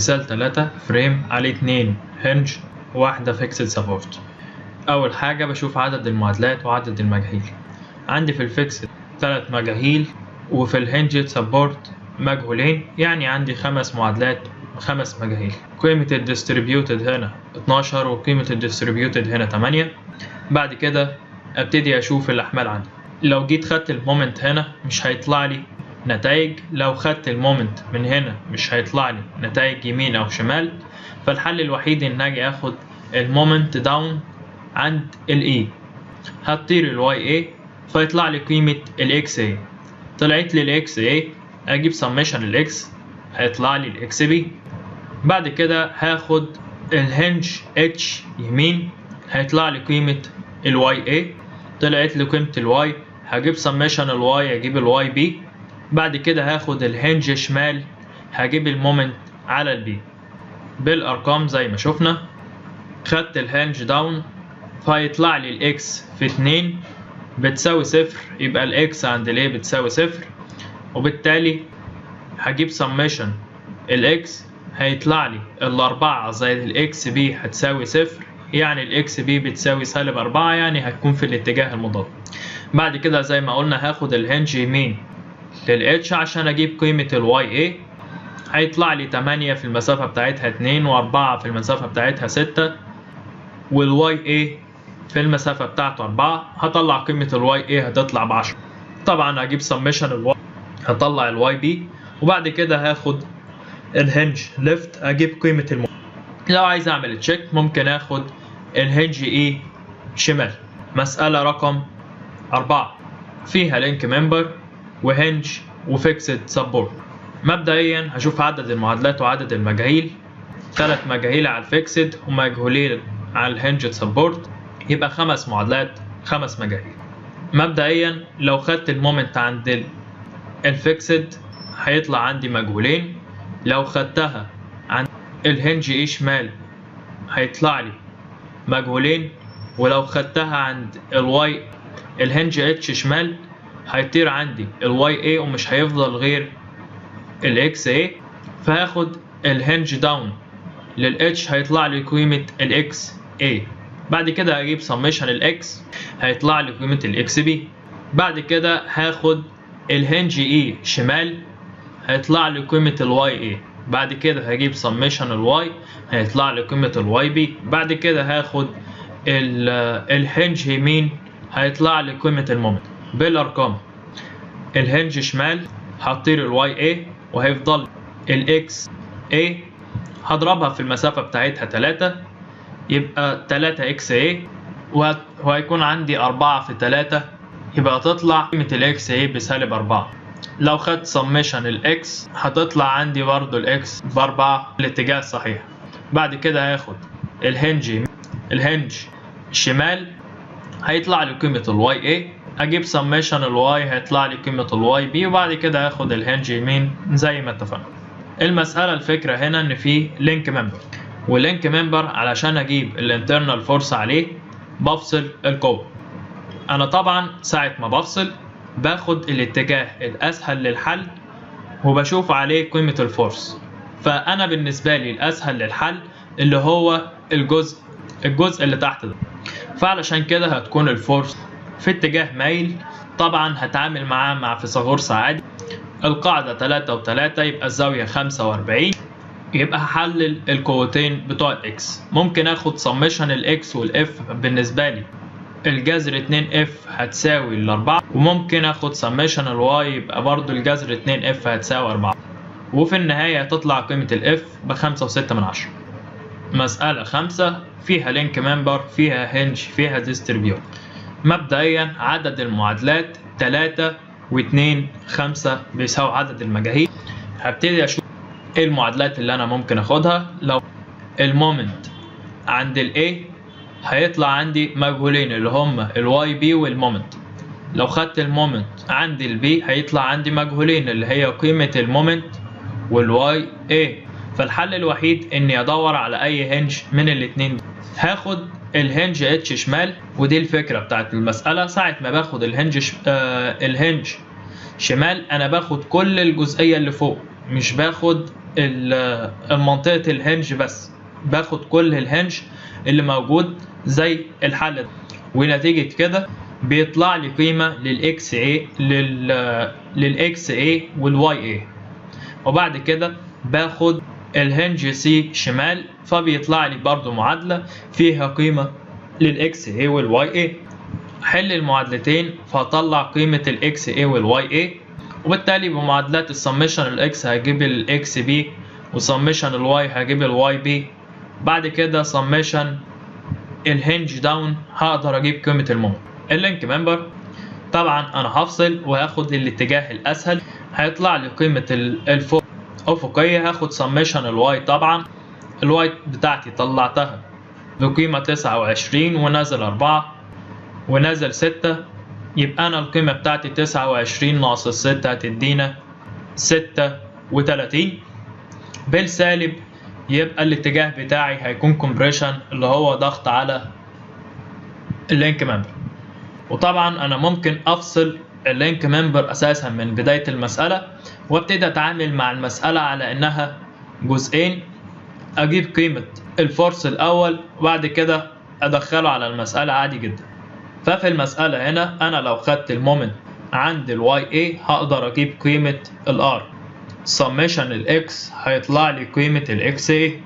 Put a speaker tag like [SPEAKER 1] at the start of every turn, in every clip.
[SPEAKER 1] مثال 3 فريم عليه 2 هنج وواحدة فيكسد سبورت. أول حاجة بشوف عدد المعادلات وعدد المجاهيل. عندي في الفيكسد 3 مجاهيل وفي الهنج سبورت مجهولين، يعني عندي 5 معادلات و5 مجاهيل. قيمة الديستريبيوتد هنا 12 وقيمة الديستريبيوتد هنا 8. بعد كده ابتدي اشوف الاحمال عندي. لو جيت خدت المومنت هنا مش هيطلع لي نتائج، لو خدت المومنت من هنا مش هيطلع لي نتائج يمين او شمال. فالحل الوحيد ان اجي اخد المومنت داون عند الاي. هتطير الواي اي فيطلع لي قيمة الاكس اي. طلعت لي الاكس اي اجيب سميشن الاكس هيطلع لي الاكس بي. بعد كده هاخد الهنج اتش يمين هيطلع لي قيمة الواي اي. طلعت لي قيمة الواي هجيب سميشن الواي اجيب الواي بي. بعد كده هاخد الهنج شمال هجيب المومنت على البي بالارقام زي ما شفنا. خدت الهنج داون فيطلع لي الاكس في 2 بتساوي 0، يبقى الاكس عند الاي بتساوي 0، وبالتالي هجيب سميشن الاكس هيطلع لي الأربعة زائد الاكس بي هتساوي 0، يعني الاكس بي بتساوي -4، يعني هتكون في الاتجاه المضاد. بعد كده زي ما قلنا هاخد الهنج يمين للاتش عشان اجيب قيمة الواي اي. هيطلع لي 8 في المسافة بتاعتها 2 و4 في المسافة بتاعتها 6، والواي اي في المسافة بتاعته 4. هطلع قيمة الواي اي هتطلع ب10. طبعا هجيب سميشن الواي هطلع الواي بي. وبعد كده هاخد الهنج ليفت اجيب قيمة المومنت. لو عايز اعمل تشيك ممكن اخد الهنج اي شمال. مسألة رقم 4 فيها لينك ممبر وهنج وفيكسد سبورت. مبدئيا هشوف عدد المعادلات وعدد المجاهيل. 3 مجاهيل على الفيكسد ومجهولين على الهنج سبورت، يبقى 5 معادلات 5 مجاهيل. مبدئيا لو خدت المومنت عند الفيكسد هيطلع عندي مجهولين. لو خدتها عند الهنج اي شمال هيطلع لي مجهولين. ولو خدتها عند الواي الهنج اتش شمال هيطير عندي الواي اي ومش هيفضل غير الاكس اي. فهاخد الهنج داون للاتش هيطلع لي قيمة الاكس اي. بعد كده هجيب سميشن الاكس هيطلع لي قيمة الاكس بي. بعد كده هاخد الهنج اي شمال هيطلع لي قيمة الواي اي. بعد كده هجيب سميشن الواي هيطلع لي قيمة الواي بي. بعد كده هاخد الهنج يمين هيطلع لي قيمة المومنت بالارقام. الهنج شمال هطير الواي اي وهيفضل الاكس اي هضربها في المسافة بتاعتها 3 يبقى 3 اكس اي، وهيكون عندي 4 في 3 يبقى تطلع قيمة الاكس اي ب-4. لو خدت سميشن الاكس هتطلع عندي برضو الاكس ب4 الاتجاه الصحيح. بعد كده هاخد الهنج شمال هيطلع لي قيمة الواي اي اجيب سميشن الواي هيطلع لي قيمة الواي بي. وبعد كده هاخد الهنج يمين زي ما اتفقنا. المسألة الفكرة هنا ان في لينك ممبر، واللينك ممبر علشان اجيب الانترنال فورس عليه بفصل القوة. انا طبعا ساعة ما بفصل باخد الاتجاه الاسهل للحل وبشوف عليه قيمة الفورس. فانا بالنسبة لي الاسهل للحل اللي هو الجزء اللي تحت ده. فعلشان كده هتكون الفورس في اتجاه مايل. طبعا هتعامل معاه مع فيثاغورس عادي. القاعدة 3 و3 يبقى الزاوية 45. يبقى هحلل القوتين بتوع الاكس. ممكن اخد سميشن الاكس والاف بالنسبة لي الجذر 2 اف هتساوي 4، وممكن اخد سميشن الواي يبقى برضو الجذر 2 اف هتساوي 4، وفي النهاية تطلع قيمة الاف ب5.6. مسألة 5 فيها لينك ممبر فيها هنج فيها ديستريبيوت. مبدئيا عدد المعادلات 3 و2 5 بيساوي عدد المجاهيل. هبتدي اشوف ايه المعادلات اللي انا ممكن اخدها. لو المومنت عند الاي هيطلع عندي مجهولين اللي هما الواي بي والمومنت. لو خدت المومنت عند البي هيطلع عندي مجهولين اللي هي قيمة المومنت والواي اي. فالحل الوحيد اني ادور على اي هنج من الاتنين. هاخد الهنج اتش شمال، ودي الفكرة بتاعت المسألة. ساعة ما باخد الهنج شمال انا باخد كل الجزئية اللي فوق، مش باخد المنطقة الهنج بس، باخد كل الهنج اللي موجود زي الحل ده، ونتيجة كده بيطلع لي قيمة للإكس A للإكس A والواي A. وبعد كده باخد الهنج C شمال، فبيطلع لي برضو معادلة فيها قيمة للإكس A والواي A. أحل المعادلتين فهطلع قيمة الإكس A والواي A، وبالتالي بمعادلات السميشن الإكس هجيب الإكس B، وسميشن الواي هجيب الواي B. بعد كده سميشن الهنج داون هقدر اجيب قيمة المومنت. اللينك ممبر طبعا انا هفصل وهاخد الاتجاه الاسهل، هيطلع لي قيمة الفوق افقية، هاخد سميشن الواي. طبعا الواي بتاعتي طلعتها بقيمة 29 ونازل 4 ونازل 6، يبقى انا القيمة بتاعتي 29 ناقص 6 هتدينا 36 بالسالب. يبقى الاتجاه بتاعي هيكون كومبريشن اللي هو ضغط على اللينك ممبر. وطبعا انا ممكن افصل اللينك ممبر اساسا من بداية المسألة وابتدي اتعامل مع المسألة على انها جزئين، اجيب قيمة الفورس الاول وبعد كده ادخله على المسألة عادي جدا. ففي المسألة هنا انا لو خدت المومنت عند الواي اي هقدر اجيب قيمة الار، سميشن الاكس هيطلع لي قيمة الاكس اي،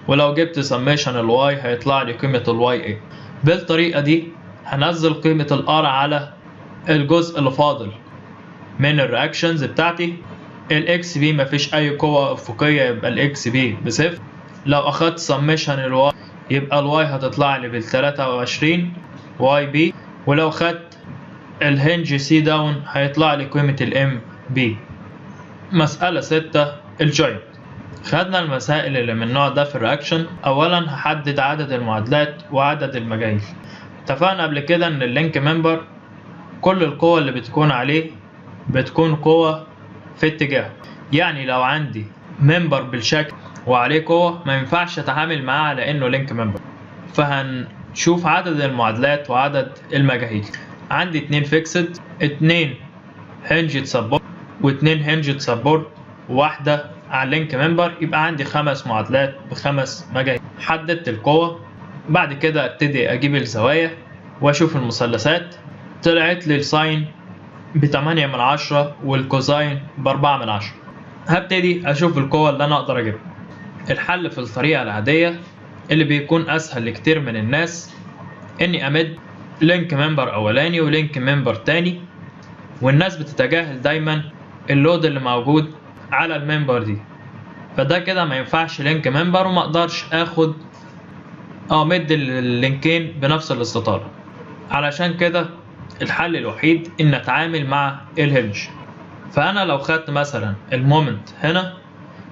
[SPEAKER 1] ولو جبت سميشن الواي هيطلع لي قيمة الواي اي. بالطريقة دي هنزل قيمة الار على الجزء اللي فاضل من الرياكشنز بتاعتي. الاكس بي مفيش اي قوة افقية يبقى الاكس بي بصفر. لو اخدت سميشن الواي يبقى الواي هتطلع لي بال23 واي بي، ولو خدت الهنج سي داون هيطلع لي قيمة الام بي. مسألة 6 الجوينت. خدنا المسائل اللي من النوع ده في الرياكشن. اولا هحدد عدد المعادلات وعدد المجاهيل. اتفقنا قبل كده ان اللينك ممبر كل القوة اللي بتكون عليه بتكون قوة في اتجاه، يعني لو عندي ممبر بالشكل وعليه قوة ما ينفعش اتعامل معاه على انه لينك ممبر. فهنشوف عدد المعادلات وعدد المجاهيل. عندي 2 فيكسد، 2 هنجد سبورت و2 هنجد سبورت وواحدة على اللينك ممبر، يبقى عندي 5 معادلات ب5 مجاهيل. حددت القوة، بعد كده ابتدي اجيب الزوايا واشوف المثلثات. طلعت لي الساين ب8/10 والكوزاين ب4/10. هبتدي اشوف القوة اللي انا اقدر اجيبها. الحل في الطريقة العادية اللي بيكون اسهل لكتير من الناس اني امد لينك ممبر اولاني ولينك ممبر تاني، والناس بتتجاهل دايما اللود اللي موجود على الممبر دي، فده كده ما ينفعش لينك ممبر وما اقدرش اخد امد اللينكين بنفس الاستطالة. علشان كده الحل الوحيد ان اتعامل مع الهنج. فانا لو خدت مثلا المومنت هنا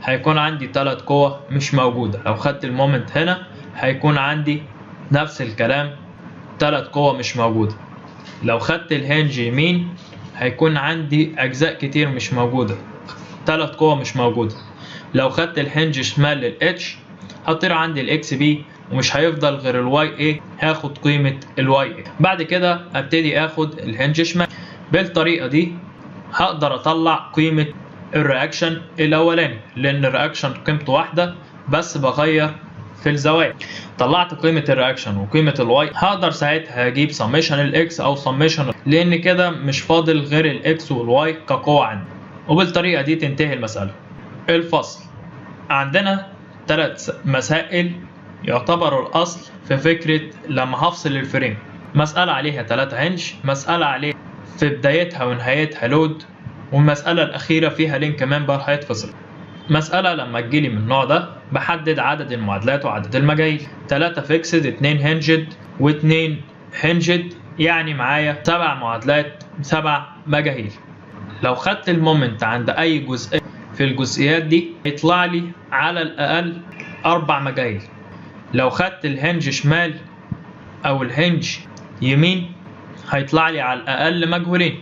[SPEAKER 1] هيكون عندي 3 قوة مش موجودة، لو خدت المومنت هنا هيكون عندي نفس الكلام 3 قوة مش موجودة. لو خدت الهنج يمين هيكون عندي اجزاء كتير مش موجودة، 3 قوة مش موجودة. لو خدت الهنج شمال للاتش هطير عندي الاكس بي ومش هيفضل غير الواي اي، هاخد قيمة الواي اي. بعد كده ابتدي اخد الهنج شمال. بالطريقة دي هقدر اطلع قيمة الرياكشن الاولاني، لان الرياكشن قيمته واحدة بس بغير في الزوايا. طلعت قيمة الرياكشن وقيمة الواي، هقدر ساعتها اجيب سميشن الاكس او سميشن، لان كده مش فاضل غير الاكس والواي كقوة عندي. وبالطريقة دي تنتهي المسألة. الفصل. عندنا 3 مسائل يعتبروا الأصل في فكرة لما هفصل الفريم. مسألة عليها 3 هنج، مسألة عليها في بدايتها ونهايتها لود، والمسألة الأخيرة فيها لينك ممبر هيتفصل. مسألة لما تجيلي من النوع ده بحدد عدد المعادلات وعدد المجاهيل. 3 فيكسد، 2 هنجد و2 هنجد، يعني معايا 7 معادلات 7 مجاهيل. لو خدت المومنت عند أي جزء في الجزئيات دي يطلع لي على الأقل 4 مجاهيل. لو خدت الهنج شمال أو الهنج يمين هيطلع لي على الأقل مجهولين.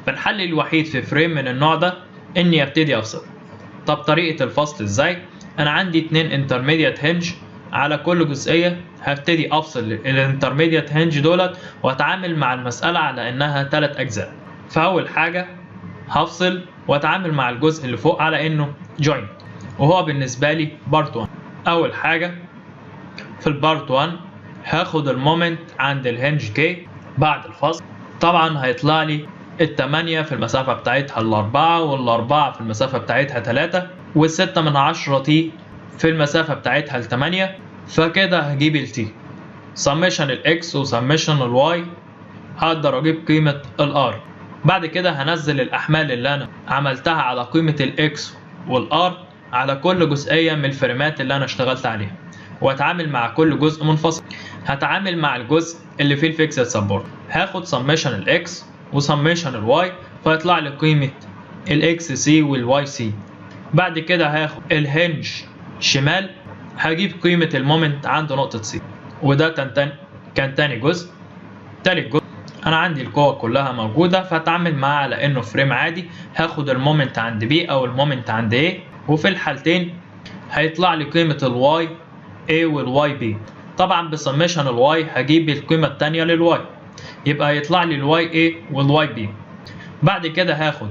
[SPEAKER 1] فالحل الوحيد في فريم من النوع ده إني أبتدي أفصل. طب طريقة الفصل إزاي؟ أنا عندي 2 انترميديت هنج على كل جزئية، هبتدي أفصل الانترميديت هنج دولت وأتعامل مع المسألة على إنها 3 أجزاء. فأول حاجة هفصل وأتعامل مع الجزء اللي فوق على إنه جوينت. وهو بالنسبة لي بارت 1. أول حاجة في البارت 1 هاخد المومنت عند الهنج كي بعد الفصل. طبعا هيطلع لي التمانية في المسافة بتاعتها الأربعة، والأربعة في المسافة بتاعتها 3، والستة من 10 تي في المسافة بتاعتها التمانية. فكده هجيب التي سميشن الاكس وسميشن الواي، هقدر اجيب قيمة الار. بعد كده هنزل الأحمال اللي أنا عملتها على قيمة الاكس والار على كل جزئية من الفريمات اللي أنا اشتغلت عليها، واتعامل مع كل جزء منفصل. هتعامل مع الجزء اللي فيه الفيكسد سبورت، هاخد سميشن الاكس وسميشن الواي، فيطلع لي قيمة الاكس سي والواي سي. بعد كده هاخد الهنج شمال، هجيب قيمة المومنت عند نقطة سي، وده كان تاني جزء. تالت جزء انا عندي القوة كلها موجودة، فهتعامل معاه على انه فريم عادي. هاخد المومنت عند بي او المومنت عند ايه، وفي الحالتين هيطلع لي قيمة الواي A والواي B. طبعا بسميشن الواي هجيب القيمة التانية للواي، يبقى هيطلع لي الواي A والواي B. بعد كده هاخد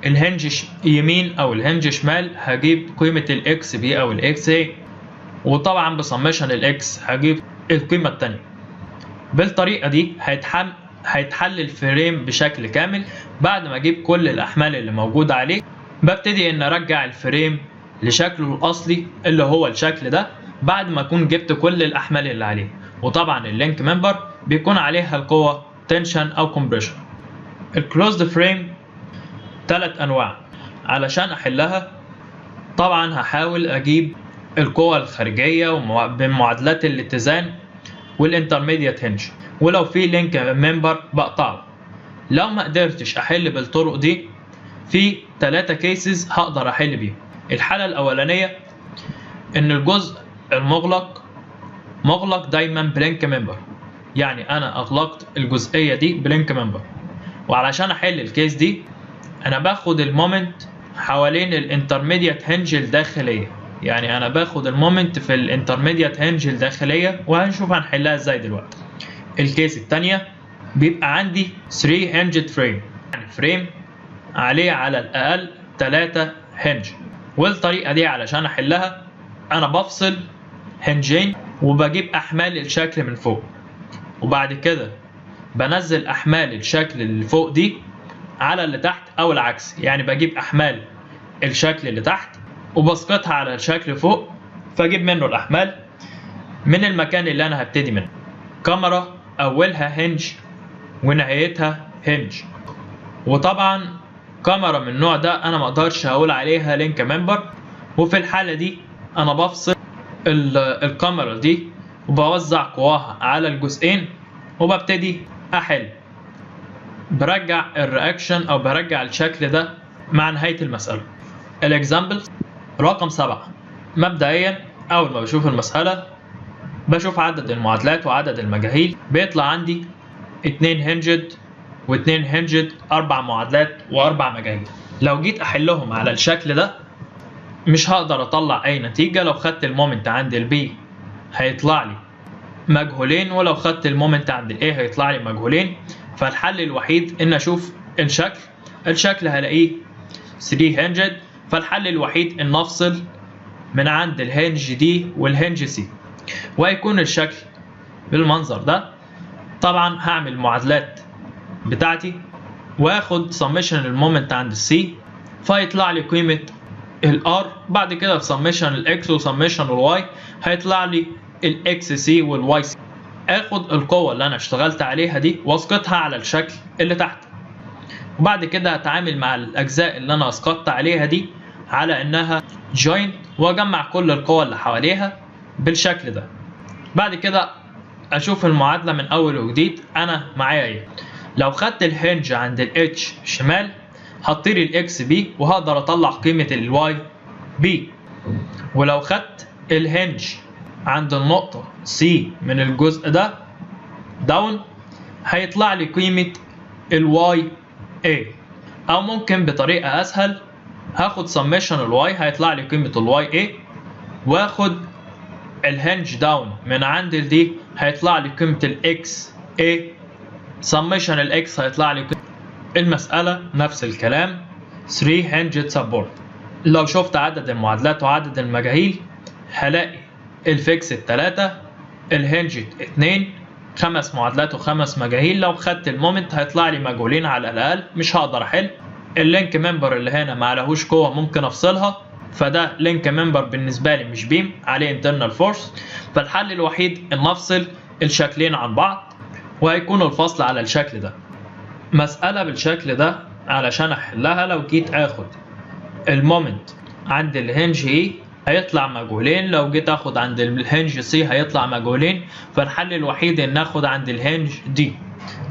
[SPEAKER 1] الهنج يمين او الهنج شمال، هجيب قيمة الاكس B او الاكس A، وطبعا بسميشن الاكس هجيب القيمة التانية. بالطريقة دي هيتحل الفريم بشكل كامل. بعد ما اجيب كل الاحمال اللي موجودة عليه، ببتدي ان ارجع الفريم لشكله الاصلي اللي هو الشكل ده، بعد ما اكون جبت كل الاحمال اللي عليه. وطبعا اللينك ممبر بيكون عليها القوة تنشن او كومبريشن. الكلوزد فريم 3 انواع. علشان احلها طبعا هحاول اجيب القوة الخارجية بمعادلات الاتزان والانترميديت هنج، ولو في لينك ممبر بقطعه. لو ما قدرتش احل بالطرق دي، في 3 كيسز هقدر احل بيهم. الحالة الاولانية ان الجزء مغلق دايما بلينك ممبر، يعني انا اغلقت الجزئية دي بلينك ممبر. وعلشان احل الكيس دي انا باخد المومنت حوالين الانترميديت هنج الداخلية، يعني انا باخد المومنت في الانترميديت هنج الداخلية، وهنشوف هنحلها ازاي دلوقتي. الكيس التانية بيبقى عندي 3 هنجد فريم، يعني فريم عليه على الاقل 3 هنج. والطريقة دي علشان احلها انا بفصل هنجين وبجيب احمال الشكل من فوق، وبعد كده بنزل احمال الشكل اللي فوق دي على اللي تحت او العكس. يعني بجيب احمال الشكل اللي تحت وبسقطها على الشكل فوق، فاجيب منه الاحمال من المكان اللي انا هبتدي منه. كاميرا اولها هنج ونهايتها هنج، وطبعا كاميرا من النوع ده انا مقدرش اقول عليها لينك ممبر. وفي الحالة دي انا بفصل الكاميرا دي وبوزع قواها على الجزئين، وببتدي احل. برجع الرياكشن او برجع الشكل ده مع نهاية المسألة. الاكزامبل رقم 7. مبدئيا اول ما بشوف المسألة بشوف عدد المعادلات وعدد المجاهيل، بيطلع عندي 2 هنجد و2 هنجد، 4 معادلات و4 مجاهيل. لو جيت احلهم على الشكل ده مش هقدر اطلع اي نتيجة. لو خدت المومنت عند البي هيطلع لي مجهولين، ولو خدت المومنت عند الاي هيطلع لي مجهولين. فالحل الوحيد ان اشوف الشكل هلاقيه 3 هنجد. فالحل الوحيد ان افصل من عند الهنج دي والهنج سي، وهيكون الشكل بالمنظر ده. طبعا هعمل المعادلات بتاعتي واخد سميشن المومنت عند السي، فيطلع لي قيمة الار. بعد كده في سميشن الاكس وسميشن الواي هيطلع لي الاكس سي والواي سي. اخد القوة اللي انا اشتغلت عليها دي واسقطها على الشكل اللي تحت، وبعد كده هتعامل مع الاجزاء اللي انا اسقطت عليها دي على انها جوينت، واجمع كل القوى اللي حواليها بالشكل ده. بعد كده اشوف المعادلة من اول وجديد انا معايا ايه. لو خدت الهنج عند الاتش شمال هطير الاكس بي وهقدر اطلع قيمة الواي بي. ولو خدت الهنج عند النقطة سي من الجزء ده داون هيطلع لي قيمة الواي اي. او ممكن بطريقة اسهل هاخد سميشن الواي هيطلع لي قيمة الواي اي، واخد الهنج داون من عند الدي هيطلع لي قيمة الاكس اي، سميشن الاكس هيطلع لي قيمة. المسألة نفس الكلام 3 هنجد سبورت. لو شفت عدد المعادلات وعدد المجاهيل هلاقي الفيكسد 3، الهنجد 2، 5 معادلات و5 مجاهيل. لو خدت المومنت هيطلع لي مجهولين على الأقل، مش هقدر أحل. اللينك ممبر اللي هنا ما عليهوش قوة ممكن أفصلها، فده لينك ممبر بالنسبة لي مش بيم، عليه internal force. فالحل الوحيد إن أفصل الشكلين عن بعض، وهيكون الفصل على الشكل ده. مسألة بالشكل ده علشان أحلها، لو جيت آخد المومنت عند الهنج E هيطلع مجهولين، لو جيت اخد عند الهنج C هيطلع مجهولين. فالحل الوحيد ان اخد عند الهنج D.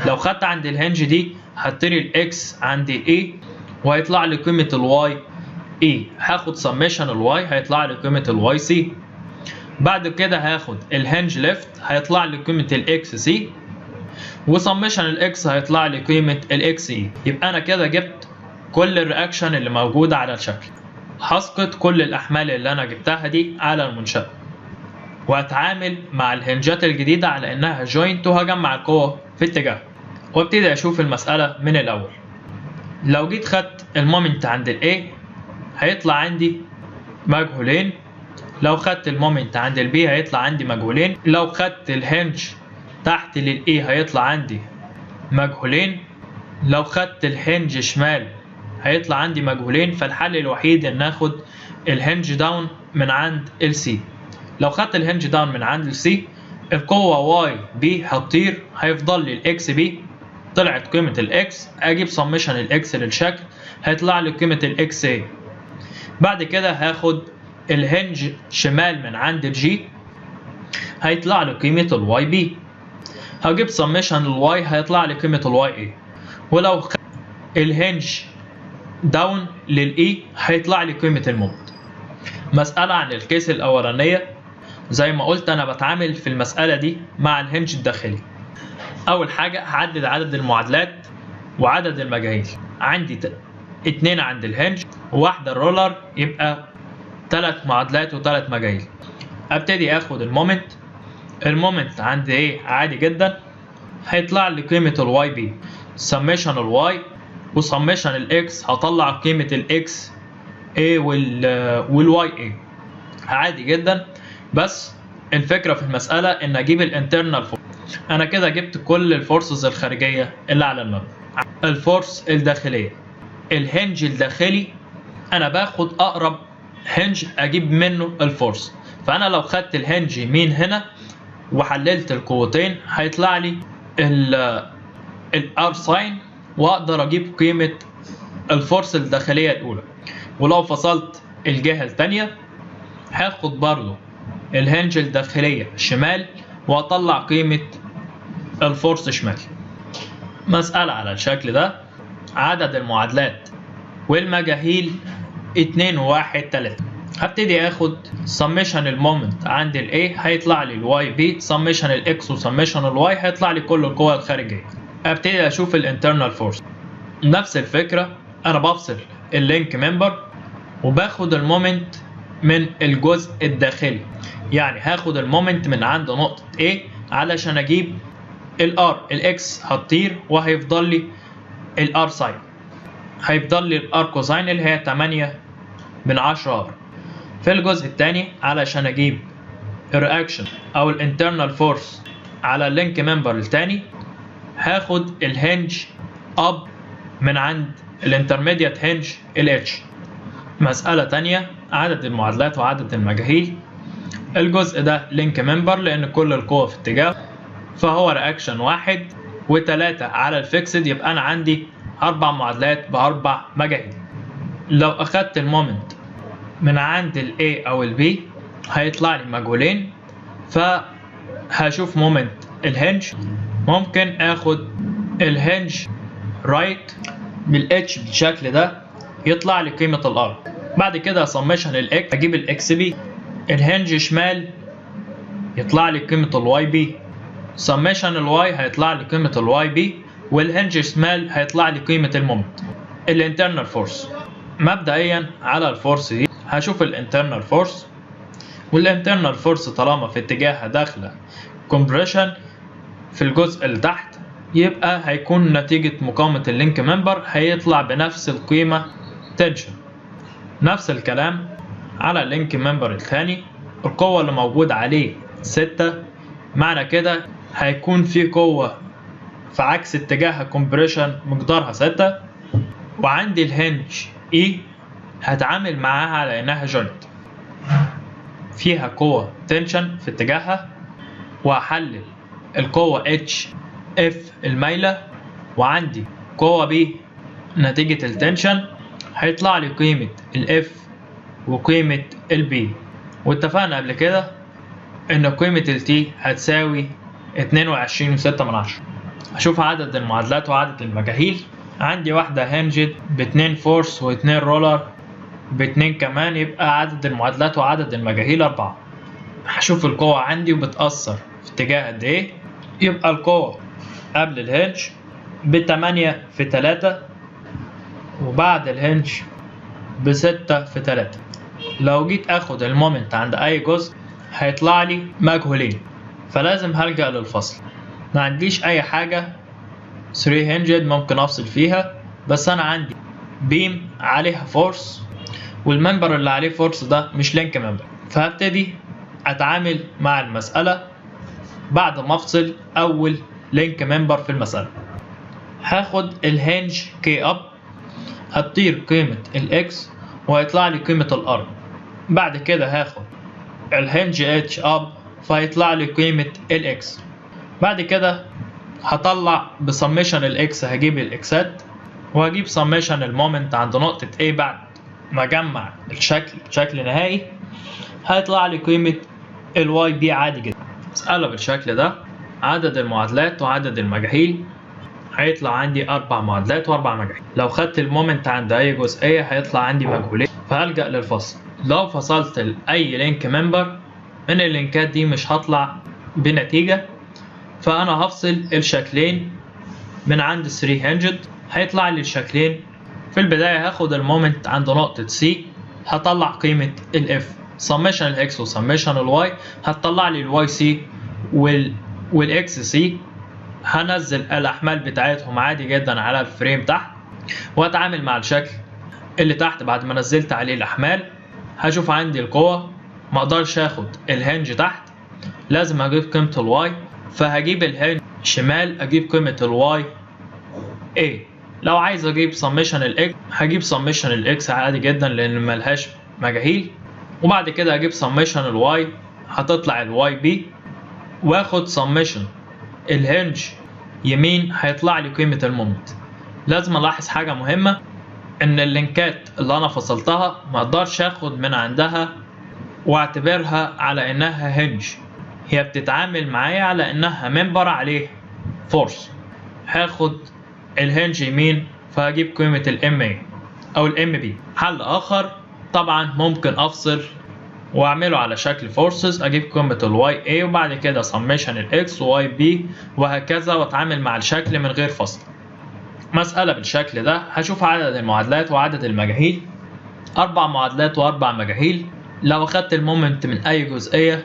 [SPEAKER 1] لو خدت عند الهنج D هطري الاكس عند الاي وهيطلع لي قيمة الواي اي، هاخد سميشن الواي هيطلع لي قيمة الواي سي. بعد كده هاخد الهنج ليفت هيطلع لي قيمة الاكس سي، وسميشن الاكس هيطلع لي قيمة الاكس اي. يبقى انا كده جبت كل الرياكشن اللي موجودة على الشكل. هسقط كل الأحمال اللي أنا جبتها دي على المنشأ، وأتعامل مع الهنجات الجديدة على إنها جوينت، وهجمع القوة في اتجاه، وابتدي أشوف المسألة من الأول. لو جيت خدت المومنت عند ال A هيطلع عندي مجهولين، لو خدت المومنت عند ال B هيطلع عندي مجهولين، لو خدت الهنج تحت لل A هيطلع عندي مجهولين، لو خدت الهنج شمال هيطلع عندي مجهولين. فالحل الوحيد ان اخد الهنج داون من عند السي. لو خدت الهنج داون من عند السي القوة واي بي هتطير، هيفضل لي الاكس بي، طلعت قيمة الاكس، اجيب سميشن الاكس للشكل هيطلع لي قيمة الاكس اي. بعد كده هاخد الهنج شمال من عند الجي هيطلع لي قيمة الواي بي، هجيب سميشن الواي هيطلع لي قيمة الواي اي. ولو خدت الهنج داون للاي هيطلع لي قيمة المومنت. مسألة عن الكيس الأولانية، زي ما قلت أنا بتعامل في المسألة دي مع الهنج الداخلي. أول حاجة هعدد عدد المعادلات وعدد المجاهيل. عندي 2 عند الهنج وواحدة الرولر، يبقى 3 معادلات و3 مجاهيل. أبتدي آخد المومنت. المومنت عند إيه عادي جدا، هيطلع لي قيمة الواي بي، سميشن الواي وسميشن الاكس، هطلع قيمة الاكس A والواي A عادي جدا. بس الفكرة في المسألة ان اجيب الانترنال فورس. انا كده جبت كل الفورسز الخارجية اللي على المبنى. الفورس الداخلية، الهنج الداخلي انا باخد اقرب هنج اجيب منه الفورس. فانا لو خدت الهنج يمين هنا وحللت القوتين هيطلع لي الار ساين، واقدر اجيب قيمة الفورس الداخلية الاولى. ولو فصلت الجهة الثانية هاخد برضو الهنج الداخلية شمال واطلع قيمة الفورس شمال. مسألة على الشكل ده، عدد المعادلات والمجاهيل 2 و1 3. هبتدي اخد سميشن المومنت عند ال A هيطلع لي الواي بي، سميشن الاكس وسميشن الواي هيطلع لي كل القوى الخارجية. ابتدي اشوف الانترنال فورس. نفس الفكرة، انا بفصل اللينك ممبر وباخد المومنت من الجزء الداخلي. يعني هاخد المومنت من عند نقطة A علشان اجيب الار، الاكس هتطير وهيفضل لي الار ساين، هيفضل لي الار كوزاين اللي هي 8/10 ار. في الجزء الثاني علشان اجيب الرياكشن او الانترنال فورس على اللينك ممبر الثاني هاخد الهنج اب من عند الانترميديت هنج الاتش. مسألة تانية، عدد المعادلات وعدد المجاهيل. الجزء ده لينك ممبر لان كل القوة في اتجاه، فهو رياكشن 1 و3 على الفيكسد، يبقى انا عندي 4 معادلات ب4 مجاهيل. لو اخدت المومنت من عند ال A او ال B هيطلع لي مجهولين، فهشوف مومنت الهنج. ممكن اخد الهنج رايت بالاتش بالشكل ده يطلع لي قيمة الار. بعد كده سميشن الاكس اجيب الاكس بي، الهنج شمال يطلع لي قيمة الواي بي، سميشن الواي هيطلع لي قيمة الواي بي، والهنج شمال هيطلع لي قيمة المومنت. الانترنال فورس مبدئيا على الفورس دي هشوف الانترنال فورس، والانترنال فورس طالما في اتجاهها داخله كومبريشن في الجزء اللي تحت، يبقى هيكون نتيجة مقاومة اللينك ممبر هيطلع بنفس القيمة تنشن. نفس الكلام على اللينك ممبر الثاني، القوة اللي موجود عليه 6، معنى كده هيكون في قوة في عكس اتجاه كومبريشن مقدارها 6. وعندي الهنج E هتعامل معاها على انها جوينت فيها قوة تنشن في اتجاهها، وهحلل القوة H F المايلة، وعندي قوة B نتيجة التنشن، هيطلع لي قيمة ال F وقيمة ال B. واتفقنا قبل كده ان قيمة ال T هتساوي 22.6. هشوف عدد المعادلات وعدد المجاهيل. عندي واحدة هنجد ب2 فورس و2 رولر ب2 كمان، يبقى عدد المعادلات وعدد المجاهيل 4. هشوف القوة عندي وبتأثر في اتجاه قد ايه. يبقى القوة قبل الهنج ب8 في 3 وبعد الهنج ب6 في 3. لو جيت اخد المومنت عند اي جزء هيطلع لي مجهولين، فلازم هلجأ للفصل. ما عنديش اي حاجة 3 هنجد ممكن افصل فيها، بس انا عندي بيم عليها فورس، والممبر اللي عليه فورس ده مش لينك ممبر، فهبتدي اتعامل مع المسألة بعد ما افصل اول لينك ممبر في المسألة. هاخد الهنج كي اب، هتطير قيمة الاكس وهيطلع لي قيمة الار. بعد كده هاخد الهنج اتش اب فهيطلع لي قيمة الاكس. بعد كده هطلع بسميشن الاكس، هجيب الاكسات وهجيب سميشن المومنت عند نقطة A. بعد ما اجمع شكل نهائي هيطلع لي قيمة الواي بي عادي جدا. مسألة بالشكل ده، عدد المعادلات وعدد المجاهيل هيطلع عندي 4 معادلات و4 مجاهيل. لو خدت المومنت عند اي جزئية هيطلع عندي مجهولين، فهلجأ للفصل. لو فصلت لأي لينك ممبر من اللينكات دي مش هطلع بنتيجة، فأنا هفصل الشكلين من عند 3 هنجد، هيطلع لي الشكلين. في البداية هاخد المومنت عند نقطة C، هطلع قيمة ال F سميشن ال X وسميشن ال Y، هتطلع لي ال YC وال XC. هنزل الأحمال بتاعتهم عادي جدا على الفريم تحت، وأتعامل مع الشكل اللي تحت. بعد ما نزلت عليه الأحمال هشوف عندي القوة، مقدرش اخد الهنج تحت، لازم اجيب قيمة الواي، فهجيب الهنج شمال اجيب قيمة الواي A. لو عايز اجيب سميشن الاكس هجيب سميشن الاكس عادي جدا لان ملهاش مجاهيل، وبعد كده اجيب سميشن الواي هتطلع الواي بي، واخد سميشن الهنج يمين هيطلع لي قيمة المومنت. لازم الاحظ حاجة مهمة، ان اللينكات اللي انا فصلتها مقدرش اخد من عندها واعتبرها على انها هنج، هي بتتعامل معايا على انها ممبر عليه فورس. هاخد الهنج يمين فهجيب قيمة الام اي او الام بي. حل اخر طبعا ممكن افصل واعمله على شكل فورسز، اجيب قيمة الواي اي وبعد كده سميشن الاكس وواي بي وهكذا، واتعامل مع الشكل من غير فصل. مسألة بالشكل ده هشوف عدد المعادلات وعدد المجاهيل، 4 معادلات و4 مجاهيل. لو اخدت المومنت من اي جزئية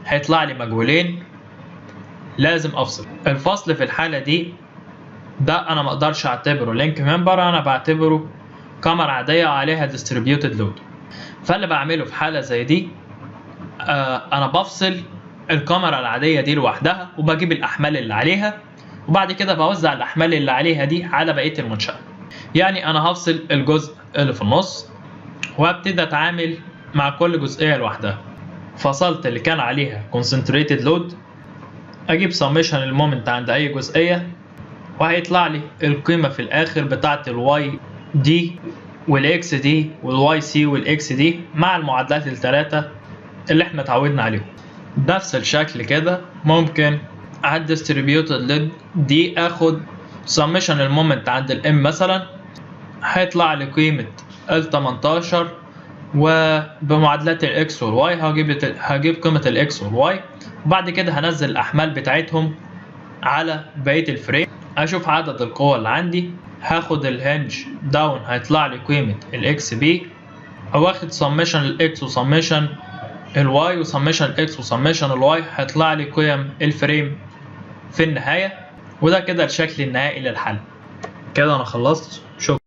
[SPEAKER 1] هيطلع لي مجهولين، لازم افصل. الفصل في الحالة دي ده انا مقدرش اعتبره لينك ممبر، انا بعتبره كاميرا عادية عليها ديستريبيوتد لود. فاللي بعمله في حالة زي دي انا بفصل الكاميرا العادية دي لوحدها وبجيب الاحمال اللي عليها، وبعد كده بوزع الاحمال اللي عليها دي على بقية المنشأة. يعني انا هفصل الجزء اللي في النص وهبتدي اتعامل مع كل جزئية لوحدها. فصلت اللي كان عليها concentrated load، اجيب summation المومنت عند اي جزئية وهيطلع لي القيمة في الاخر بتاعة الواي دي والاكس دي والواي سي والاكس دي مع المعادلات الثلاثة اللي احنا اتعودنا عليهم. نفس الشكل كده ممكن على distributed load دي اخد summation المومنت عند الام مثلا، هيطلع لي قيمة ال 18 وبمعادلات الاكس والواي هجيب قيمة الاكس والواي، وبعد كده هنزل الاحمال بتاعتهم على بقية الفريم. اشوف عدد القوى اللي عندي، هاخد الهنج داون هيطلع لي قيمة الاكس بي، او اخد سميشن الاكس وسميشن الواي وسميشن الاكس وسميشن الواي هيطلع لي قيم الفريم في النهاية. وده كده الشكل النهائي للحل. كده انا خلصت. شكرا.